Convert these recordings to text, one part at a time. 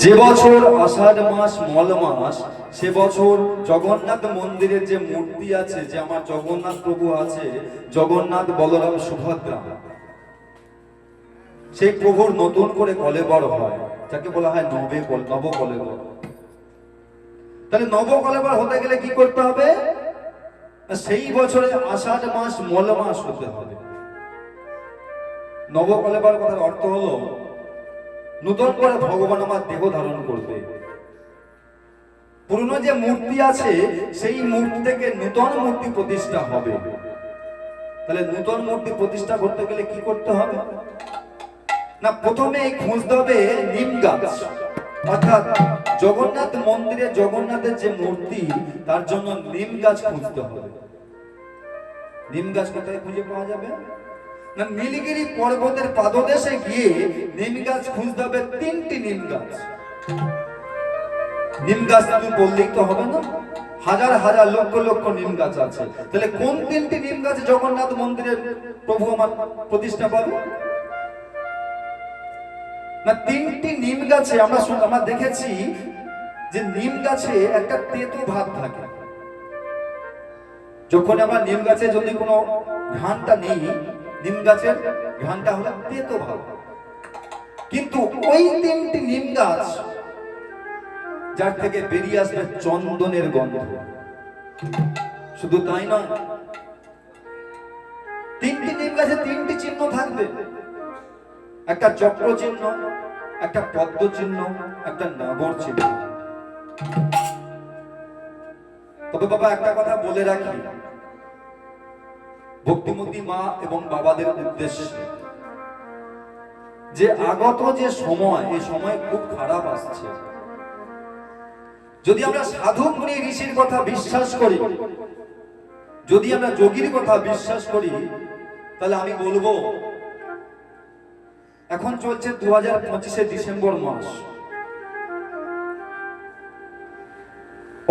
যে বছর আষাঢ় মাস মল মাস, সে বছর জগন্নাথ মন্দিরের যে মূর্তি আছে, যে আমার জগন্নাথ প্রভু আছে, জগন্নাথ বলরাম সুভদ্রা, সেই প্রভুর নতুন করে কলেবর হয়, যাকে বলা হয় নব কলেবর। তাহলে নব কলেবর হতে গেলে কি করতে হবে? সেই বছরে আষাঢ় মাস মল মাস হতে হবে। নব কলেবর কথার অর্থ হলো নতুন করে ভগবান আমার দেহ ধারণ করবে। পুরনো যে মূর্তি আছে সেই মূর্তি থেকে নতুন মূর্তি প্রতিষ্ঠা হবে। তাহলে নতুন মূর্তি প্রতিষ্ঠা করতে গেলে কি করতে হবে? না, প্রথমে খুঁজতে হবে নিম গাছ, অর্থাৎ জগন্নাথ মন্দিরে জগন্নাথের যে মূর্তি, তার জন্য নিম গাছ খুঁজতে হবে। নিম গাছ কোথায় খুঁজে পাওয়া যাবে? না, নীলগিরি পর্বতের পাদদেশে গিয়ে নিম গাছ খুঁজতে হবে। 3টি নিম গাছ। নিম গাছ তুমি বললেই তো হবে না, হাজার হাজার লক্ষ লক্ষ নিম গাছ আছে। তাহলে কোন 3টি নিম গাছে জগন্নাথ মন্দিরের প্রভু আমার প্রতিষ্ঠা পাবে? না, 3টি নিম গাছে আমরা দেখেছি যে নিম গাছে একটা তেতো ভাব থাকে। যখন আমরা নিম গাছে যদি কোনো ঘ্রাণটা নিই, নিম গাছের ঘ্রাণটা হলো তেতো ভাব। কিন্তু ওই 3টি নিম গাছ, যার থেকে বেরিয়ে আসবে চন্দনের গন্ধ। শুধু তাই নয়, 3টি নিম গাছে 3টি চিহ্ন থাকবে। একটা চক্র চিহ্ন, একটা পদ্ম চিহ্ন, একটা নাগর চিহ্ন। তবে বাবা, একটা কথা বলে রাখি ভক্তিমতী মা এবং বাবাদের উদ্দেশ্যে, যে আগত যে সময়, এই সময় খুব খারাপ আসছে। যদি আমরা সাধু মুনি ঋষির কথা বিশ্বাস করি, যদি আমরা যোগীর কথা বিশ্বাস করি, তাহলে আমি বলবো এখন চলছে 2025 ডিসেম্বর মাস,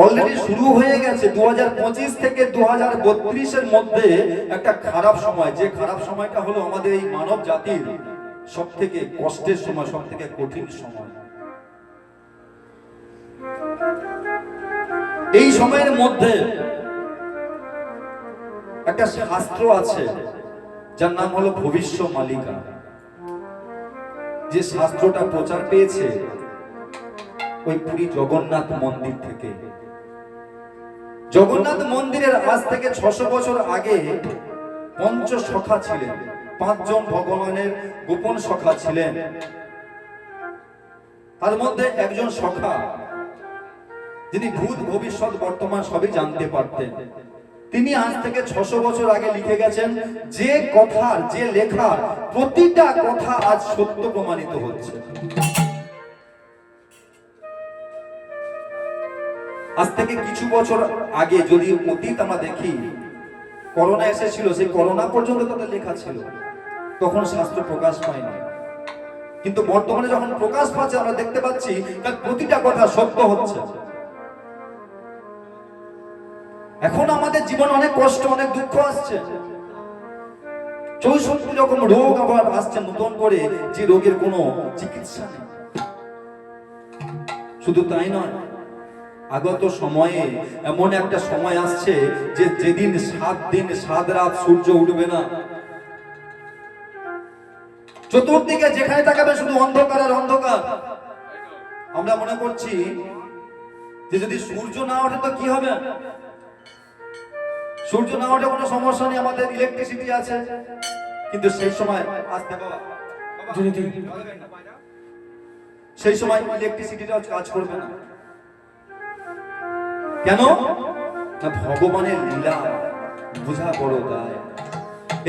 অলরেডি শুরু হয়ে গেছে। 2025 থেকে 2032 মধ্যে একটা খারাপ সময়, যে খারাপ সময়টা হলো আমাদের এই মানব জাতির সব থেকে কষ্টের সময়, সব থেকে কঠিন সময়। এই সময়ের মধ্যে একটা শাস্ত্র আছে যার নাম হলো ভবিষ্যমালিকা। যে শাস্ত্রটা প্রচার পেয়েছে ওই পুরী জগন্নাথ মন্দির থেকে। জগন্নাথ মন্দিরের আজ থেকে 600 বছর আগে পঞ্চসখা ছিলেন, 5 জন ভগবানের গোপন সখা ছিলেন। তার মধ্যে একজন সখা, যিনি ভূত ভবিষ্যৎ বর্তমান সবই জানতে পারতেন, তিনি আজ থেকে 600 বছর আগে লিখে গেছেন যে কথার, যে লেখার প্রতিটা কথা আজ সত্য প্রমাণিত হচ্ছে। আজ থেকে কিছু বছর আগে যদি অতীত আমরা দেখি, করোনা এসেছিল, সেই করোনা পর্যন্ত তাদের লেখা ছিল, তখন শাস্ত্র প্রকাশ পায়নি। কিন্তু বর্তমানে যখন প্রকাশ পাচ্ছে, আমরা দেখতে পাচ্ছি তার প্রতিটা কথা সত্য হচ্ছে। এখন আমাদের জীবনে অনেক কষ্ট, অনেক দুঃখ আসছে, 64 রকম রোগ আবার আসছে নতুন করে, যে রোগের কোনো চিকিৎসা নেই। শুধু তাই নয়, আগত সময়ে এমন একটা সময় আসছে যে যেদিন 7 দিন 7 রাত সূর্য উঠবে না। চতুর্দিকে যেখানে তাকাবে শুধু অন্ধকার আর অন্ধকার। আমরা মনে করছি যে যদি সূর্য না ওঠে তো কি হবে? সূর্য না ওঠে কোনো সমস্যা নেই, আমাদের ইলেকট্রিসিটি আছে। কিন্তু সেই সময় আসতে বাবা, সেই সময় ইলেকট্রিসিটিটা কাজ করবে না। কেন? না, ভগবানের লীলা বোঝা বড় দায়।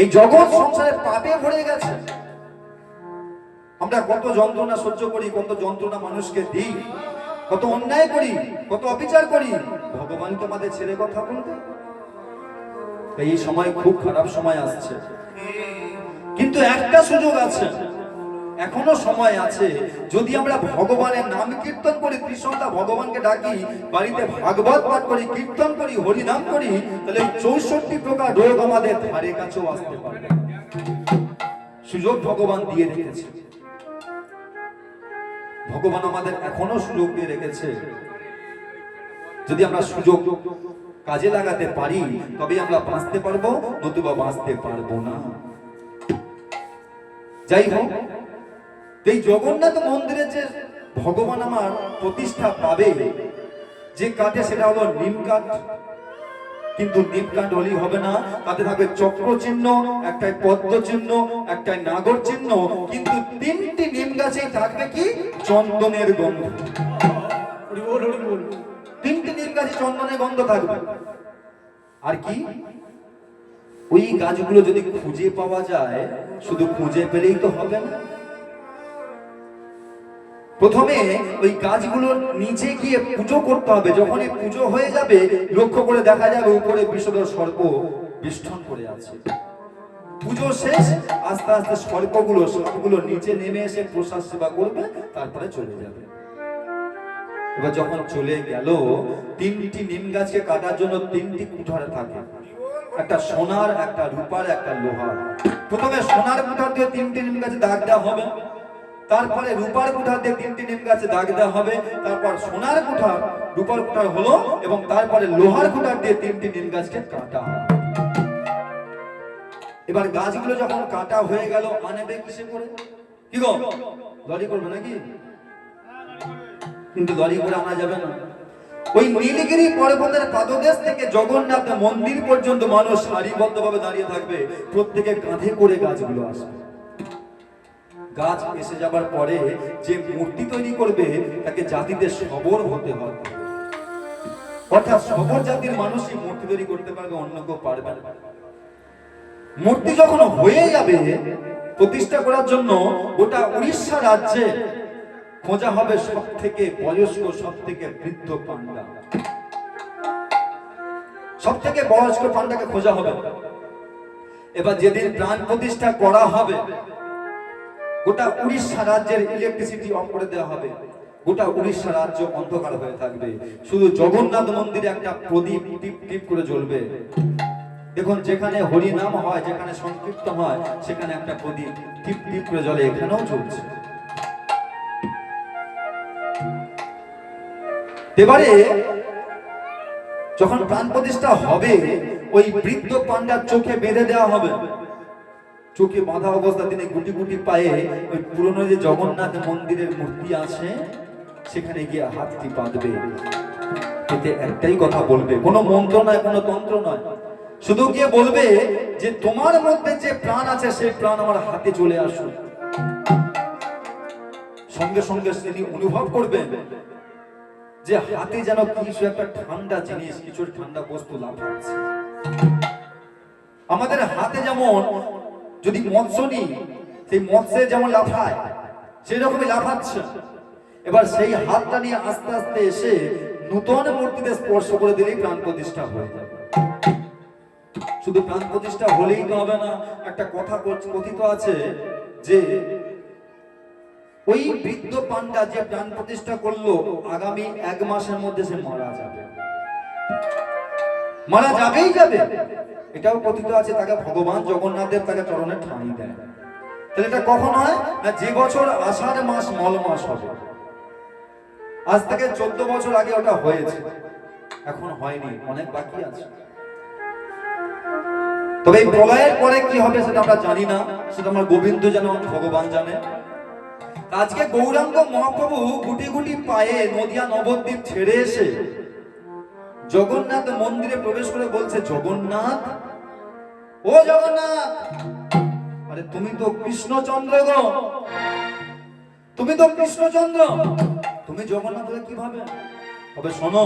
এই জগৎ সংসারে পাপে ভরে গেছে। আমরা কত যন্ত্রণা সহ্য করি, কত যন্ত্রণা মানুষকে দিই, কত অন্যায় করি, কত অবিচার করি। ভগবানকে আমাদের ছেড়ে কথা বলবে? এই সময় খুব খারাপ সময় আসছে, কিন্তু একটা সুযোগ আছে, এখনো সময় আছে। যদি আমরা ভগবানের নাম কীর্তন করি, কৃষ্ণতা ভগবানকে ডাকি, বাড়িতে ভাগবত পাঠ করি, কীর্তন করি, হরি নাম করি, তাহলে 64 প্রকার রোগ আমাদের ধারে কাছেও আসতে পারে। সুযোগ ভগবান দিয়ে রেখেছে। ভগবান আমাদের এখনো সুযোগ দিয়ে রেখেছে। যদি আমরা সুযোগ কাজে লাগাতে পারি তবেই আমরা বাঁচতে পারবো, নতুবা বাঁচতে পারবো না। যাই হোক, এই জগন্নাথ মন্দিরে যে ভগবান আমার প্রতিষ্ঠা পাবে, যে কাঠে সেটা হলো নিম কাঠ। কিন্তু নিম কাঠ হলেই হবে না, তাতে থাকবে চক্র চিহ্ন, একটাই পদ্ম চিহ্ন, একটাই নাগর চিহ্ন, কিন্তু তিনটি নিম গাছেই থাকবে কি চন্দনের গন্ধ। তিনটি নিম গাছে চন্দনের গন্ধ থাকবে। আর কি ওই গাছগুলো যদি খুঁজে পাওয়া যায়, শুধু খুঁজে পেলেই তো হবে না, প্রথমে ওই গাছগুলো নিচে গিয়ে পুজো করতে হবে। যখন এই পুজো হয়ে যাবে, লক্ষ্য করে দেখা যাবে উপরে বিষধর সর্প বিষ্ঠন করে আছে। পুজো শেষ, আস্তে আস্তে সর্পগুলো সাপগুলো নিচে নেমে এসে প্রসাদ সেবা করবে, তারপরে চলে যাবে। এবার যখন চলে গেল, তিনটি নিম গাছকে কাটার জন্য তিনটি কুঠার থাকে, একটা সোনার, একটা রূপার, একটা লোহার। প্রথমে সোনার কুঠার দিয়ে তিনটি নিম গাছে দাগ দেওয়া হবে, তারপরে রূপার কুঠার দিয়ে তিনটি নিম গাছে দাগ দেওয়া হবে, তারপর সোনার কুঠার, রূপার কুঠার হলো, এবং তারপরে লোহার কুঠার দিয়ে তিনটি নিম গাছকে কাটা হবে। এবার গাছগুলো যখন কাটা হয়ে গেল, আনবে কিসে করে? কি গো, লরি করবে নাকি? কিন্তু লরি করে আনা যাবে না। ওই নীলগিরি পর্বতের পাদদেশ থেকে জগন্নাথ মন্দির পর্যন্ত মানুষ সারিবদ্ধভাবে দাঁড়িয়ে থাকবে, প্রত্যেকে কাঁধে করে গাছগুলো আসবে। গাছ এসে যাবার পরে যে মূর্তি তৈরি করবে, তাকে জাতিতে সবর হতে হবে, অর্থাৎ সবর জাতির মানুষই মূর্তি তৈরি করতে পারবে, অন্য কেউ পারবে না। মূর্তি যখন হয়ে যাবে, প্রতিষ্ঠা করার জন্য গোটা উড়িষ্যা রাজ্যে খোঁজা হবে সব থেকে বয়স্ক, সব থেকে বৃদ্ধ পান্ডা। সব থেকে বয়স্ক পান্ডাকে খোঁজা হবে। এবার যেদিন প্রাণ প্রতিষ্ঠা করা হবে, গোটা উড়িষ্যা রাজ্যের ইলেকট্রিসিটি অফ করে দেওয়া হবে, গোটা উড়িষ্যা রাজ্য অন্ধকার হয়ে থাকবে, শুধু জগন্নাথ মন্দিরে একটা প্রদীপ টিপ টিপ করে জ্বলবে। দেখুন, যেখানে হরি নাম হয়, যেখানে সংকীর্তন হয়, সেখানে একটা প্রদীপ টিপ টিপ করে জ্বলে, এখানেও চলছে। এবারে যখন প্রাণ প্রতিষ্ঠা হবে, ওই বৃদ্ধ পান্ডার চোখে বেঁধে দেওয়া হবে। চোখে বাঁধা অবস্থা তিনি গুটি গুটি পায়ে ওই পুরনো যে জগন্নাথ মন্দিরের মূর্তি আছে, সেখানে গিয়ে হাতটি বাঁধবে। এতে একটাই কথা বলবে, কোনো মন্ত্র নয়, কোনো তন্ত্র নয়, শুধু গিয়ে বলবে যে তোমার মধ্যে যে প্রাণ আছে, সেই প্রাণ আমার হাতে চলে আসুক। সঙ্গে সঙ্গে তিনি অনুভব করবেন যে হাতে যেন কিছু একটা ঠান্ডা জিনিস, কিছু ঠান্ডা বস্তু লাফাচ্ছে। আমাদের হাতে যেমন যদি মৎস্য নিই, সেই মৎস্যে যেমন লাফায়, সেই রকমই লাফাচ্ছে। এবার সেই হাতটা নিয়ে আস্তে আস্তে এসে নূতন মূর্তিতে স্পর্শ করে দিলেই প্রাণ প্রতিষ্ঠা হয়ে যাবে। শুধু প্রাণ প্রতিষ্ঠা হলেই তো হবে না, একটা কথা কথিত আছে যে ওই বৃদ্ধ পান্ডা যে প্রাণ প্রতিষ্ঠা করলো, আগামী 1 মাসের মধ্যে সে মারা যাবে, মারা যাবেই যাবে। এটাও কথিত আছে, তাকে ভগবান জগন্নাথের তাকে চরণে ঠাঁই দেয়। তাহলে এটা কখন হয় না, যে বছর আষাঢ় মাস মল মাস হবে, আজ থেকে 14 বছর আগে ওটা হয়েছে, এখন হয়নি, অনেক বাকি আছে। তবে এই প্রলয়ের পরে কি হবে সেটা আমরা জানি না, সেটা আমার গোবিন্দ জানে, ভগবান জানে। আজকে গৌরাঙ্গ মহাপ্রভু গুটি গুটি পায়ে নদিয়া নবদ্বীপ ছেড়ে এসে জগন্নাথ মন্দিরে প্রবেশ করে বলছে, জগন্নাথ, ও জগন্নাথ, আরে তুমি তো কৃষ্ণচন্দ্র গো, তুমি তো কৃষ্ণচন্দ্র, তুমি জগন্নাথ হলে কিভাবে? তবে শোনো,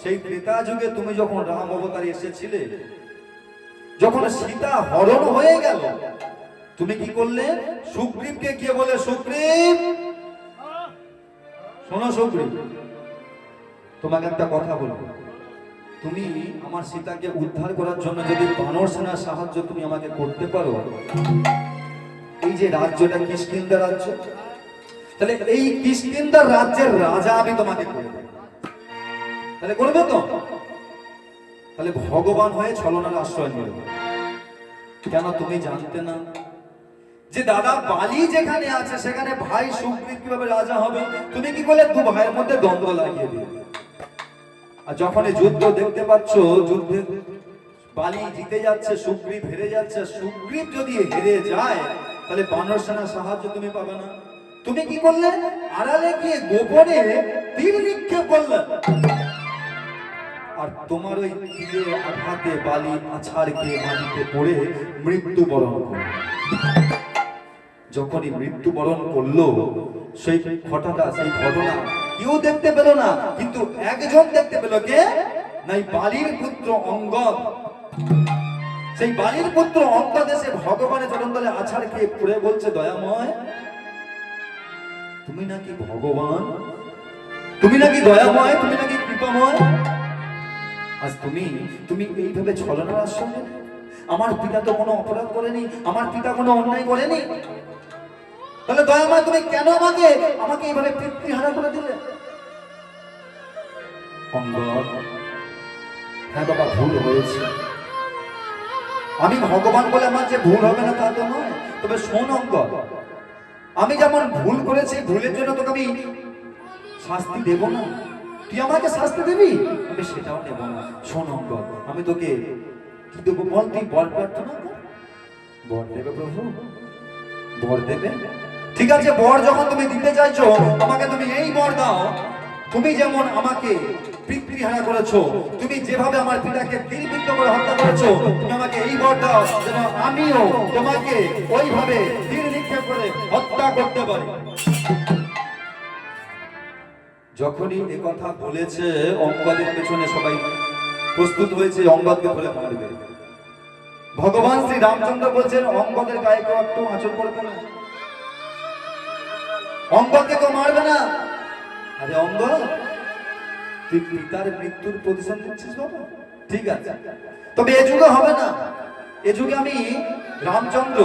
সেই ত্রেতা যুগে তুমি যখন রাম অবতারে এসেছিলে, যখন সীতা হরণ হয়ে গেল, তুমি কি করলে? সুগ্রীবকে গিয়ে বলে, সুগ্রীব, শোনো সুগ্রীব, তোমাকে একটা কথা বলবো, তুমি আমার সীতাকে উদ্ধার করার জন্য যদি বানর সেনার সাহায্য তুমি আমাকে করতে পারো, এই যে রাজ্যটা কিষ্কিন্ধা রাজ্য, তাহলে এই কিষ্কিন্ধা রাজ্যের রাজা আমি তোমাকে করব। তাহলে করবে তো? তাহলে ভগবান হয়ে ছলনার আশ্রয় নেবে। কেন তুমি জানতে না যে দাদা বালি যেখানে আছে সেখানে ভাই সুগ্রীব কিভাবে রাজা হবে? তুমি কি করলে? দু ভাইয়ের মধ্যে দ্বন্দ্ব লাগিয়ে দিলে। আর যখন এই যুদ্ধ দেখতে পাচ্ছ, যুদ্ধে বালি জিতে যাচ্ছে, সুগ্রীব হেরে যাচ্ছে। সুগ্রীব যদি হেরে যায় তাহলে বানর সেনার সাহায্য তুমি পাবে না। তুমি কি করলে? আড়ালে গিয়ে গোপনে তীর নিক্ষেপ করলে, আর তোমার ওই তীরের আঘাতে বালি আছাড় খেয়ে মাটিতে পড়ে মৃত্যুবরণ করল। যখনই মৃত্যুবরণ করলো, সেই ঘটনা কেউ দেখতে পেল না, কিন্তু একজন দেখতে পেল। কে? নাই বালির পুত্র অঙ্গদ। সেই বালির পুত্র অঙ্গদ এসে ভগবানের চরণতলে আছাড় খেয়ে পড়ে বলছে, দয়াময়, তুমি নাকি ভগবান, তুমি নাকি দয়াময়, তুমি নাকি কৃপাময়। আজ তুমি এইভাবে ছলনার আশ্রয়। আমার পিতা তো কোনো অপরাধ করেনি, আমার পিতা কোনো অন্যায় করেনি, তাহলে দয়াময় তুমি কেন আমাকে এইভাবে পিতৃহারা করে দিলে? অঙ্গদ, হ্যাঁ বাবা, ভুল হয়েছে। আমি ভগবান বলে আমার যে ভুল হবে না তা তো নয়। তবে শোন অঙ্গদ, আমি যেমন ভুল করেছি, ভুলের জন্য তোকে আমি শাস্তি দেব না। তুই আমাকে শাস্তি দিবি, আমি সেটাও নেব না। শোন অঙ্গদ, আমি তোকে কি দেবো বল? তুই বর প্রার্থনা কর। বর দেবে প্রভু, বর দেবে। ঠিক আছে, বর যখন তুমি দিতে চাইছো, আমাকে তুমি এই বর দাও। তুমি যেমন আমাকে পিতৃহারা করেছো, তুমি যেভাবে আমার পিতাকে তীরবিদ্ধ করে হত্যা করেছো, তুমি আমাকে এই বর দাও যেন আমিও তোমাকে ওইভাবে তীর নিক্ষেপ করে হত্যা করতে পারি। যখনই এ কথা বলেছে, অঙ্গদের পেছনে সবাই প্রস্তুত হয়েছে অঙ্গদকে ধরে মারবে। ভগবান শ্রী রামচন্দ্র বলছেন, অঙ্গদের গায়ে কেউ একটু আঁচল করবে না, অঙ্গদকে কেউ মারবে না। আরে অঙ্গদ, তুই পিতার মৃত্যুর প্রতিশোধ নিচ্ছিস বাবা? ঠিক আছে, তবে এ যুগে হবে না। এ যুগে আমি রামচন্দ্র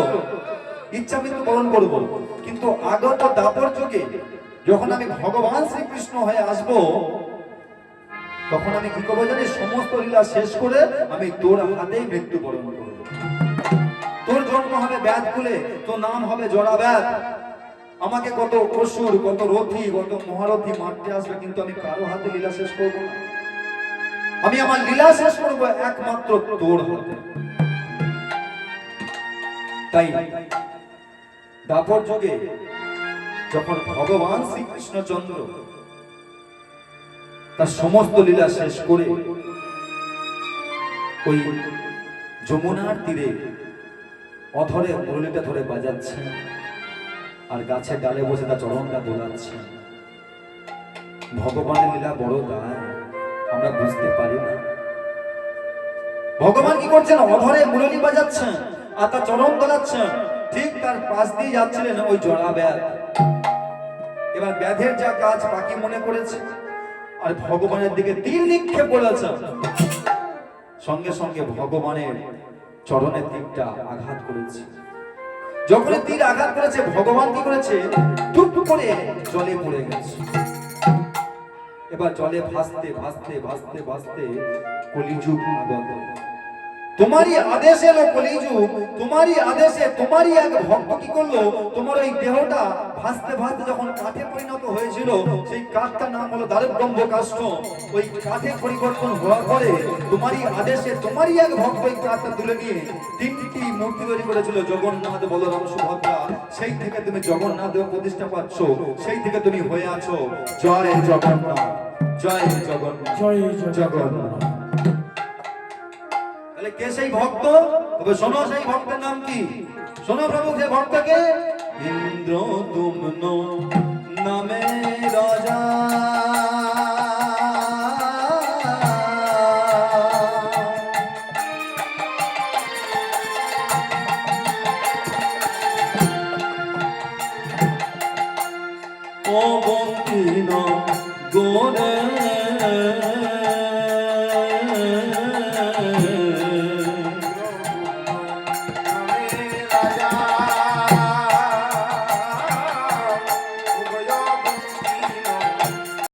ইচ্ছা মৃত্যু বরণ করবো, কিন্তু আগত দাপর যুগে যখন আমি ভগবান শ্রীকৃষ্ণ হয়ে আসবো, তখন আমি কি করবো জানিস? সমস্ত লীলা শেষ করে আমি তোর হাতেই মৃত্যুবরণ করবো। তোর জন্ম হবে ব্যাধ কুলে, তোর নাম হবে জরাব্যাধ। আমাকে কত অসুর, কত রথী, কত মহারথী মারতে আসবে, কিন্তু আমি কারো হাতে লীলা শেষ করবো না। আমি আমার লীলা শেষ করবো একমাত্র তোর হাতে। তাই দাপর যুগে যখন ভগবান শ্রীকৃষ্ণচন্দ্র তার সমস্ত লীলা শেষ করে ওই যমুনার তীরে অধরে মুরলিটা ধরে বাজাচ্ছে, আর গাছের ডালে বসে তার চরণটা দোলাচ্ছে। ভগবানের লীলা বড় দায়, আমরা বুঝতে পারি না। ভগবান কি করছেন? অধরে মুরলি বাজাচ্ছেন আর তার চরণ দোলাচ্ছেন। ঠিক তার পাশ দিয়ে যাচ্ছিলেন ওই জড়া ব্যাধ। এবার ব্যাধের যা কাজ বাকি মনে করেছে, আর ভগবানের দিকে তীর নিক্ষেপ করেছে। সঙ্গে সঙ্গে ভগবানের চরণের তীরটা আঘাত করেছে। যখন তীর আঘাত করেছে, ভগবান কি করেছে? টুপ করে জলে পড়ে গেছে। এবার জলে ভাসতে ভাসতে ভাসতে ভাসতে কলিযুগ আগত। তোমারই আদেশ এলো কলিযুগ, তোমারই আদেশে তোমারই এক ভক্ত কি করলো? তোমার ওই দেহটা ভাসতে ভাসতে যখন কাঠে পরিণত হয়েছিল, সেই কাঠটার নাম হলো দারুব্রহ্ম কাষ্ঠ। ওই কাঠে পরিবর্তন হওয়ার পরে তোমারই আদেশে তোমারই এক ভক্ত ওই কাঠটা তুলে নিয়ে তিনটি মূর্তি তৈরি করেছিল, জগন্নাথ, বলরাম, সুভদ্রা। সেই থেকে তুমি জগন্নাথ প্রতিষ্ঠা পাচ্ছ, সেই থেকে তুমি হয়ে আছো জয় জগন্নাথ, জয় জগন্নাথ, জয় জগন্নাথ। তাহলে কে সেই ভক্ত? তবে শোনো, সেই ভক্তের নাম কি? শোনো প্রভু, যে ভক্তকে ইন্দ্রদুম্ন নামে রাজা, ও বন্দিন গোরে